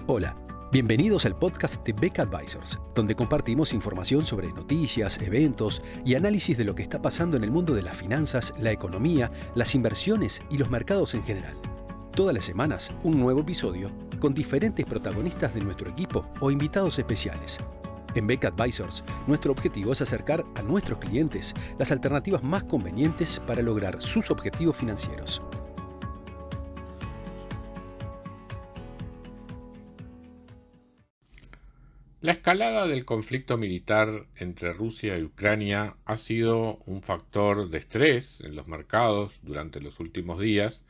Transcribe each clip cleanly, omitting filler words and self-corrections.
Hola, bienvenidos al podcast de Beck Advisors, donde compartimos información sobre noticias, eventos y análisis de lo que está pasando en el mundo de las finanzas, la economía, las inversiones y los mercados en general. Todas las semanas, un nuevo episodio con diferentes protagonistas de nuestro equipo o invitados especiales. En Beck Advisors, nuestro objetivo es acercar a nuestros clientes las alternativas más convenientes para lograr sus objetivos financieros. La escalada del conflicto militar entre Rusia y Ucrania ha sido un factor de estrés en los mercados durante los últimos días,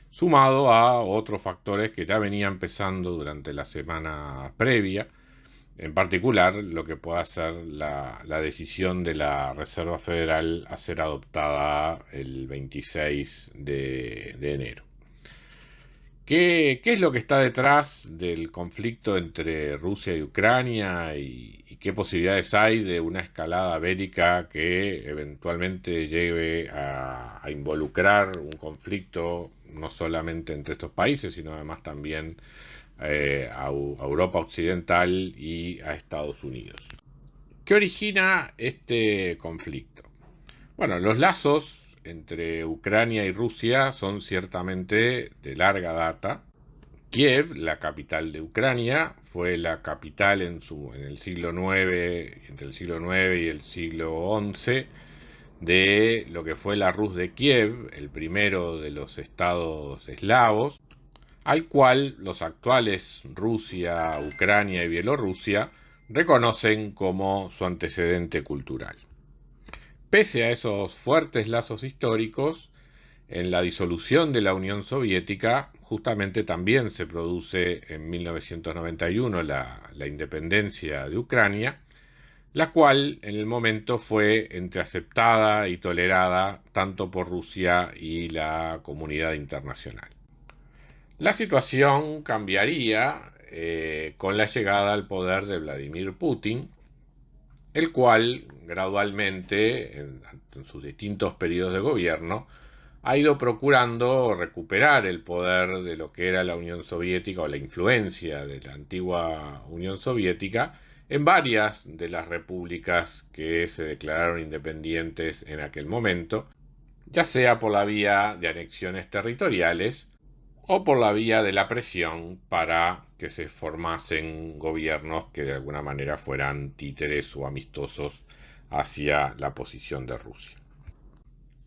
sumado a otros factores que ya venían empezando durante la semana previa, en particular lo que pueda ser la decisión de la Reserva Federal a ser adoptada el 26 de enero. ¿Qué es lo que está detrás del conflicto entre Rusia y Ucrania y qué posibilidades hay de una escalada bélica que eventualmente lleve a involucrar un conflicto no solamente entre estos países, sino además también a Europa Occidental y a Estados Unidos? ¿Qué origina este conflicto? Bueno, los lazos entre Ucrania y Rusia son ciertamente de larga data. Kiev, la capital de Ucrania, fue la capital en el siglo IX, entre el siglo IX y el siglo XI, de lo que fue la Rus de Kiev, el primero de los estados eslavos, al cual los actuales Rusia, Ucrania y Bielorrusia reconocen como su antecedente cultural. Pese a esos fuertes lazos históricos, en la disolución de la Unión Soviética justamente también se produce en 1991 la independencia de Ucrania, la cual en el momento fue entre aceptada y tolerada tanto por Rusia y la comunidad internacional. La situación cambiaría con la llegada al poder de Vladimir Putin, el cual gradualmente, en sus distintos periodos de gobierno, ha ido procurando recuperar el poder de lo que era la Unión Soviética o la influencia de la antigua Unión Soviética en varias de las repúblicas que se declararon independientes en aquel momento, ya sea por la vía de anexiones territoriales o por la vía de la presión para que se formasen gobiernos que de alguna manera fueran títeres o amistosos hacia la posición de Rusia.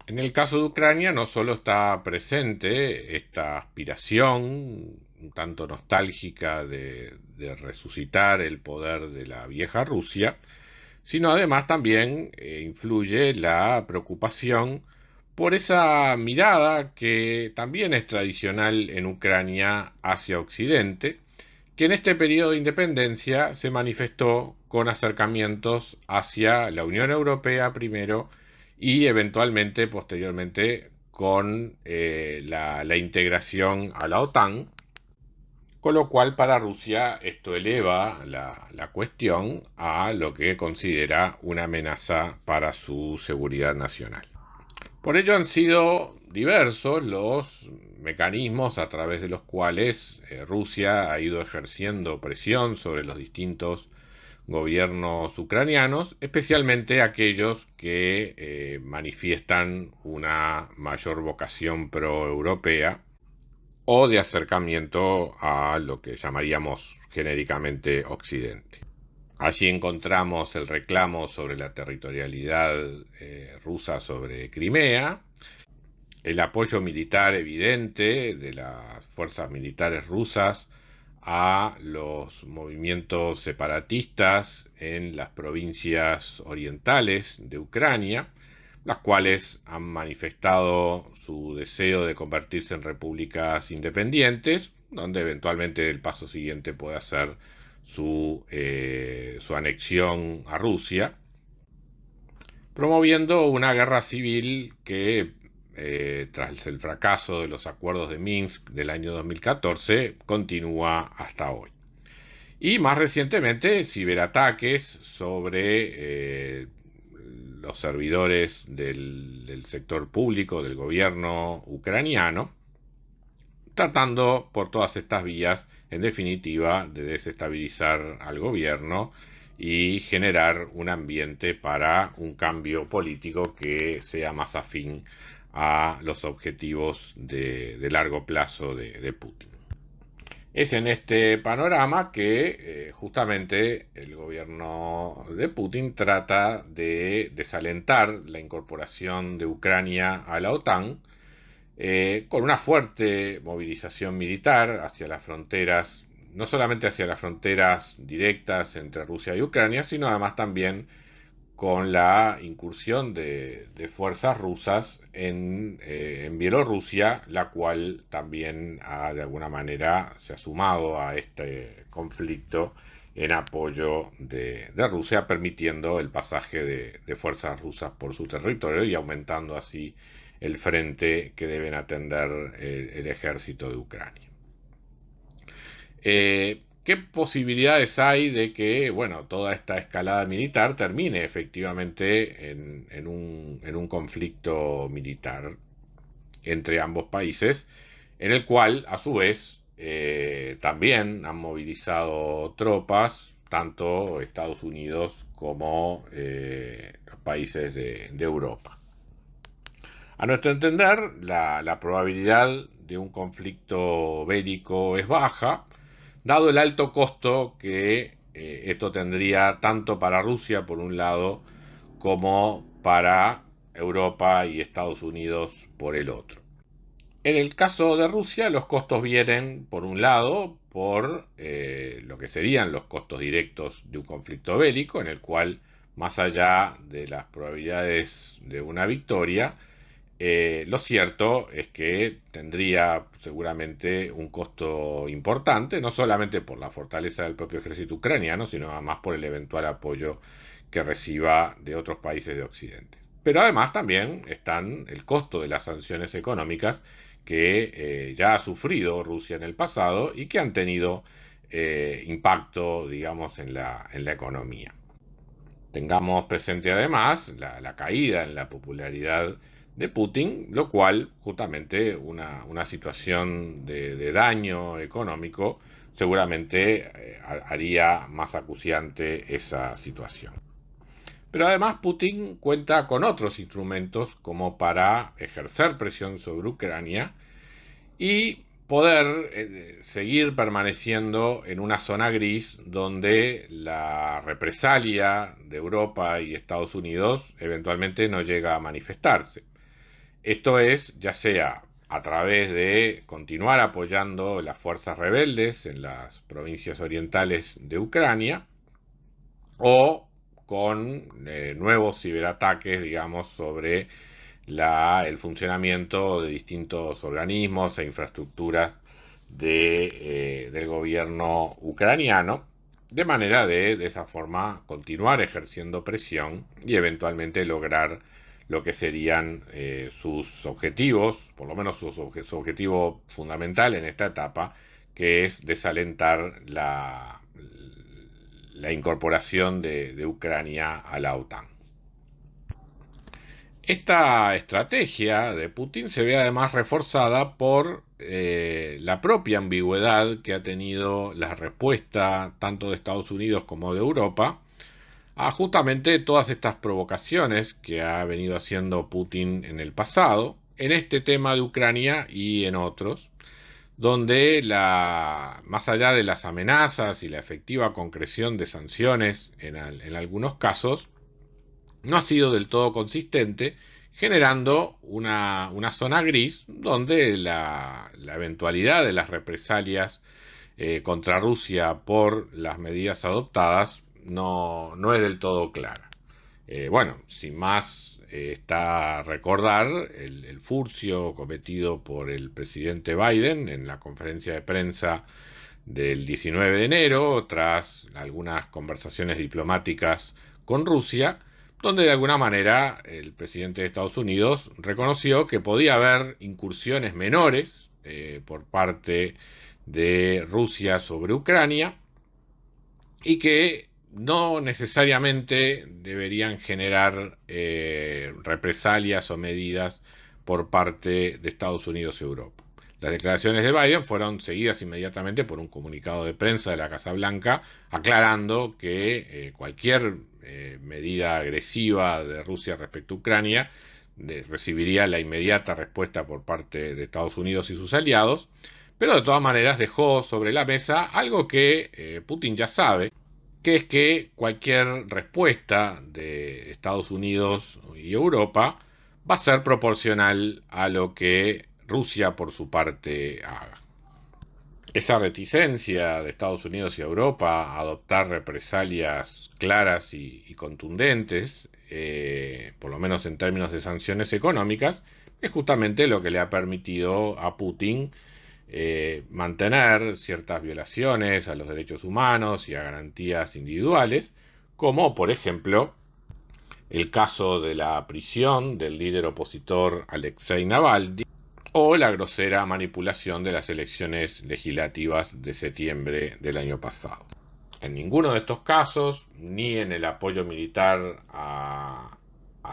En el caso de Ucrania no solo está presente esta aspiración un tanto nostálgica de resucitar el poder de la vieja Rusia, sino además también influye la preocupación por esa mirada que también es tradicional en Ucrania hacia Occidente, que en este periodo de independencia se manifestó con acercamientos hacia la Unión Europea primero y eventualmente, posteriormente, con la integración a la OTAN, con lo cual para Rusia esto eleva la cuestión a lo que considera una amenaza para su seguridad nacional. Por ello han sido diversos los mecanismos a través de los cuales Rusia ha ido ejerciendo presión sobre los distintos gobiernos ucranianos, especialmente aquellos que manifiestan una mayor vocación pro-europea o de acercamiento a lo que llamaríamos genéricamente Occidente. Allí encontramos el reclamo sobre la territorialidad rusa sobre Crimea, el apoyo militar evidente de las fuerzas militares rusas a los movimientos separatistas en las provincias orientales de Ucrania, las cuales han manifestado su deseo de convertirse en repúblicas independientes, donde eventualmente el paso siguiente puede ser su anexión a Rusia, promoviendo una guerra civil que, tras el fracaso de los acuerdos de Minsk del año 2014, continúa hasta hoy. Y más recientemente, ciberataques sobre los servidores del sector público del gobierno ucraniano, tratando por todas estas vías, en definitiva, de desestabilizar al gobierno y generar un ambiente para un cambio político que sea más afín a los objetivos de largo plazo de Putin. Es en este panorama que justamente el gobierno de Putin trata de desalentar la incorporación de Ucrania a la OTAN con una fuerte movilización militar hacia las fronteras, no solamente hacia las fronteras directas entre Rusia y Ucrania, sino además también con la incursión de fuerzas rusas en Bielorrusia, la cual también de alguna manera se ha sumado a este conflicto en apoyo de Rusia, permitiendo el pasaje de fuerzas rusas por su territorio y aumentando así el frente que deben atender el ejército de Ucrania. ¿Qué posibilidades hay de que, bueno, toda esta escalada militar termine efectivamente en un conflicto militar entre ambos países, en el cual, a su vez, también han movilizado tropas, tanto Estados Unidos como los países de Europa? A nuestro entender, la probabilidad de un conflicto bélico es baja, dado el alto costo que esto tendría tanto para Rusia por un lado como para Europa y Estados Unidos por el otro. En el caso de Rusia, los costos vienen por un lado por lo que serían los costos directos de un conflicto bélico, en el cual, más allá de las probabilidades de una victoria, lo cierto es que tendría seguramente un costo importante, no solamente por la fortaleza del propio ejército ucraniano, sino además por el eventual apoyo que reciba de otros países de Occidente. Pero además también están el costo de las sanciones económicas que ya ha sufrido Rusia en el pasado y que han tenido impacto, digamos, en la economía. Tengamos presente además la caída en la popularidad de Putin, lo cual justamente una situación de daño económico seguramente haría más acuciante esa situación. Pero además Putin cuenta con otros instrumentos como para ejercer presión sobre Ucrania y poder seguir permaneciendo en una zona gris donde la represalia de Europa y Estados Unidos eventualmente no llega a manifestarse. Esto es, ya sea a través de continuar apoyando las fuerzas rebeldes en las provincias orientales de Ucrania o con nuevos ciberataques, digamos, sobre el funcionamiento de distintos organismos e infraestructuras del gobierno ucraniano, de manera de esa forma continuar ejerciendo presión y eventualmente lograr lo que serían sus objetivos, por lo menos su objetivo fundamental en esta etapa, que es desalentar la incorporación de Ucrania a la OTAN. Esta estrategia de Putin se ve además reforzada por la propia ambigüedad que ha tenido la respuesta tanto de Estados Unidos como de Europa a justamente todas estas provocaciones que ha venido haciendo Putin en el pasado, en este tema de Ucrania y en otros, donde más allá de las amenazas y la efectiva concreción de sanciones en algunos casos, no ha sido del todo consistente, generando una zona gris donde la eventualidad de las represalias contra Rusia por las medidas adoptadas no es del todo clara. Bueno, sin más, está a recordar el furcio cometido por el presidente Biden en la conferencia de prensa del 19 de enero, tras algunas conversaciones diplomáticas con Rusia, donde de alguna manera el presidente de Estados Unidos reconoció que podía haber incursiones menores por parte de Rusia sobre Ucrania y que no necesariamente deberían generar represalias o medidas por parte de Estados Unidos y Europa. Las declaraciones de Biden fueron seguidas inmediatamente por un comunicado de prensa de la Casa Blanca aclarando que cualquier medida agresiva de Rusia respecto a Ucrania recibiría la inmediata respuesta por parte de Estados Unidos y sus aliados, pero de todas maneras dejó sobre la mesa algo que Putin ya sabe, que es que cualquier respuesta de Estados Unidos y Europa va a ser proporcional a lo que Rusia por su parte haga. Esa reticencia de Estados Unidos y Europa a adoptar represalias claras y contundentes, por lo menos en términos de sanciones económicas, es justamente lo que le ha permitido a Putin mantener ciertas violaciones a los derechos humanos y a garantías individuales, como por ejemplo el caso de la prisión del líder opositor Alexei Navalny o la grosera manipulación de las elecciones legislativas de septiembre del año pasado. En ninguno de estos casos, ni en el apoyo militar a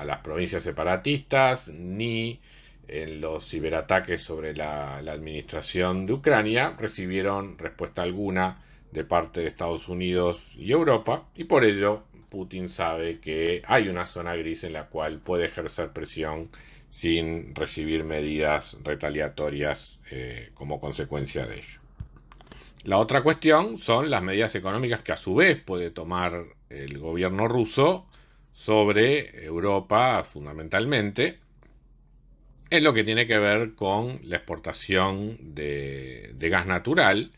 las provincias separatistas, ni en los ciberataques sobre la administración de Ucrania, recibieron respuesta alguna de parte de Estados Unidos y Europa, y por ello Putin sabe que hay una zona gris en la cual puede ejercer presión sin recibir medidas retaliatorias como consecuencia de ello. La otra cuestión son las medidas económicas que a su vez puede tomar el gobierno ruso sobre Europa fundamentalmente, en lo que tiene que ver con la exportación de gas natural,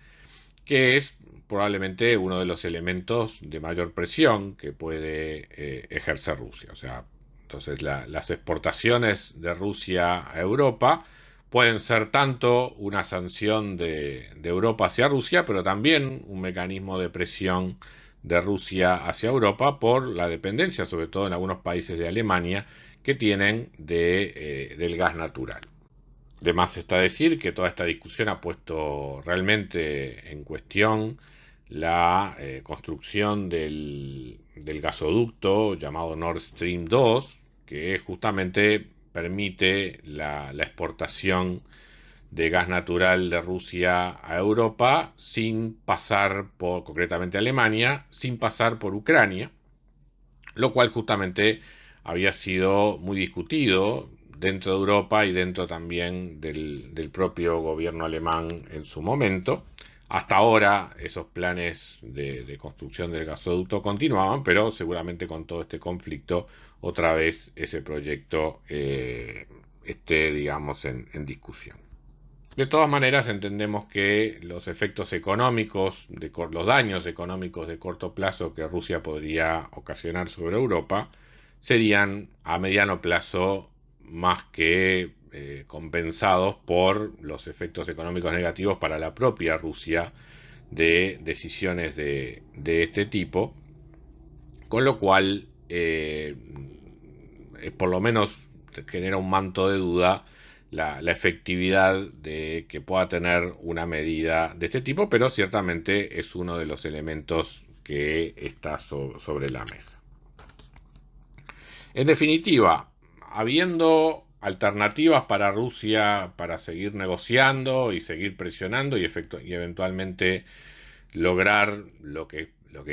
que es probablemente uno de los elementos de mayor presión que puede ejercer Rusia. O sea, entonces las exportaciones de Rusia a Europa pueden ser tanto una sanción de Europa hacia Rusia, pero también un mecanismo de presión de Rusia hacia Europa por la dependencia, sobre todo en algunos países de Alemania, que tienen del gas natural. De más está decir que toda esta discusión ha puesto realmente en cuestión la construcción del gasoducto llamado Nord Stream 2, que justamente permite la exportación de gas natural de Rusia a Europa sin pasar por, concretamente Alemania, sin pasar por Ucrania, lo cual justamente había sido muy discutido dentro de Europa y dentro también del propio gobierno alemán en su momento. Hasta ahora esos planes de construcción del gasoducto continuaban, pero seguramente con todo este conflicto otra vez ese proyecto esté, digamos, en discusión. De todas maneras, entendemos que los efectos económicos, los daños económicos de corto plazo que Rusia podría ocasionar sobre Europa serían a mediano plazo más que compensados por los efectos económicos negativos para la propia Rusia de decisiones de este tipo, con lo cual por lo menos genera un manto de duda la efectividad de que pueda tener una medida de este tipo, pero ciertamente es uno de los elementos que está sobre la mesa. En definitiva, habiendo alternativas para Rusia para seguir negociando y seguir presionando y eventualmente lograr lo que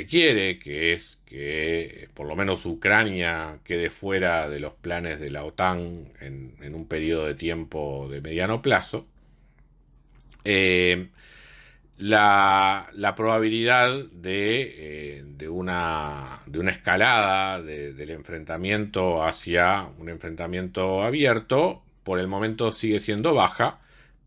quiere, que es que por lo menos Ucrania quede fuera de los planes de la OTAN en un periodo de tiempo de mediano plazo, la probabilidad de una escalada del enfrentamiento hacia un enfrentamiento abierto por el momento sigue siendo baja,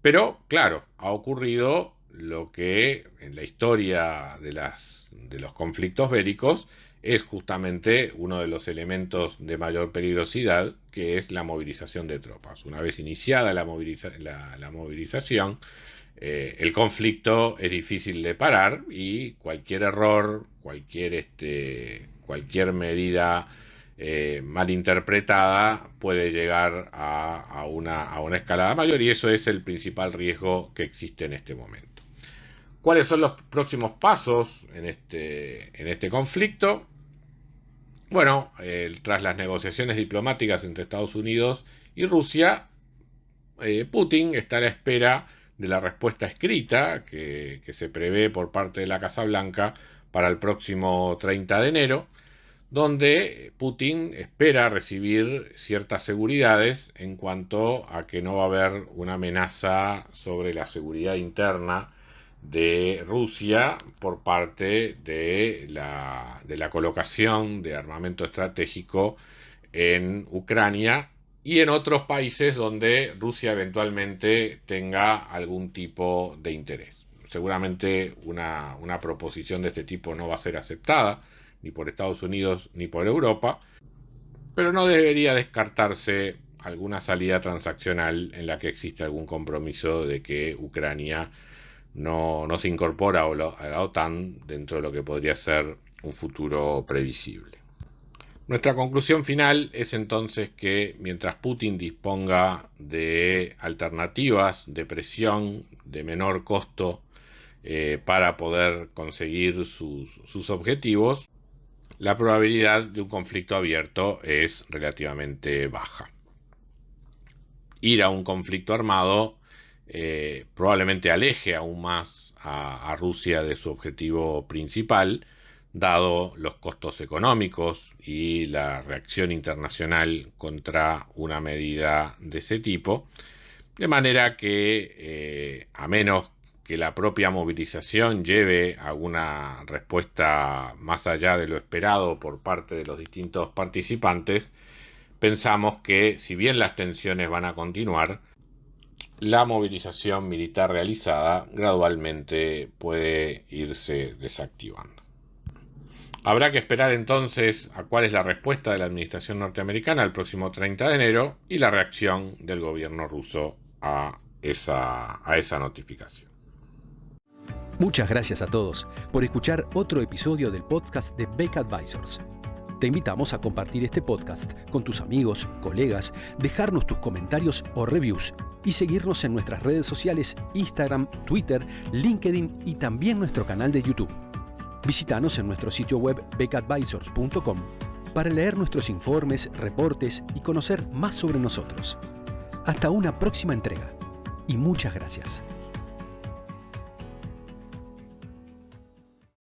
pero claro, ha ocurrido lo que en la historia de los conflictos bélicos es justamente uno de los elementos de mayor peligrosidad, que es la movilización de tropas. Una vez iniciada la movilización, el conflicto es difícil de parar y cualquier error, cualquier medida malinterpretada puede llegar a una escalada mayor, y eso es el principal riesgo que existe en este momento. ¿Cuáles son los próximos pasos en este conflicto? Bueno, tras las negociaciones diplomáticas entre Estados Unidos y Rusia, Putin está a la espera de la respuesta escrita que se prevé por parte de la Casa Blanca para el próximo 30 de enero, donde Putin espera recibir ciertas seguridades en cuanto a que no va a haber una amenaza sobre la seguridad interna de Rusia por parte de la colocación de armamento estratégico en Ucrania y en otros países donde Rusia eventualmente tenga algún tipo de interés. Seguramente una proposición de este tipo no va a ser aceptada ni por Estados Unidos ni por Europa, pero no debería descartarse alguna salida transaccional en la que exista algún compromiso de que Ucrania no se incorpora a la OTAN dentro de lo que podría ser un futuro previsible. Nuestra conclusión final es entonces que mientras Putin disponga de alternativas de presión de menor costo para poder conseguir sus objetivos, la probabilidad de un conflicto abierto es relativamente baja. Ir a un conflicto armado probablemente aleje aún más a Rusia de su objetivo principal, dado los costos económicos y la reacción internacional contra una medida de ese tipo, de manera que a menos que la propia movilización lleve a una respuesta más allá de lo esperado por parte de los distintos participantes, pensamos que si bien las tensiones van a continuar, la movilización militar realizada gradualmente puede irse desactivando. Habrá que esperar entonces a cuál es la respuesta de la administración norteamericana el próximo 30 de enero y la reacción del gobierno ruso a esa notificación. Muchas gracias a todos por escuchar otro episodio del podcast de Beck Advisors. Te invitamos a compartir este podcast con tus amigos, colegas, dejarnos tus comentarios o reviews y seguirnos en nuestras redes sociales Instagram, Twitter, LinkedIn y también nuestro canal de YouTube. Visítanos en nuestro sitio web beckadvisors.com para leer nuestros informes, reportes y conocer más sobre nosotros. Hasta una próxima entrega y muchas gracias.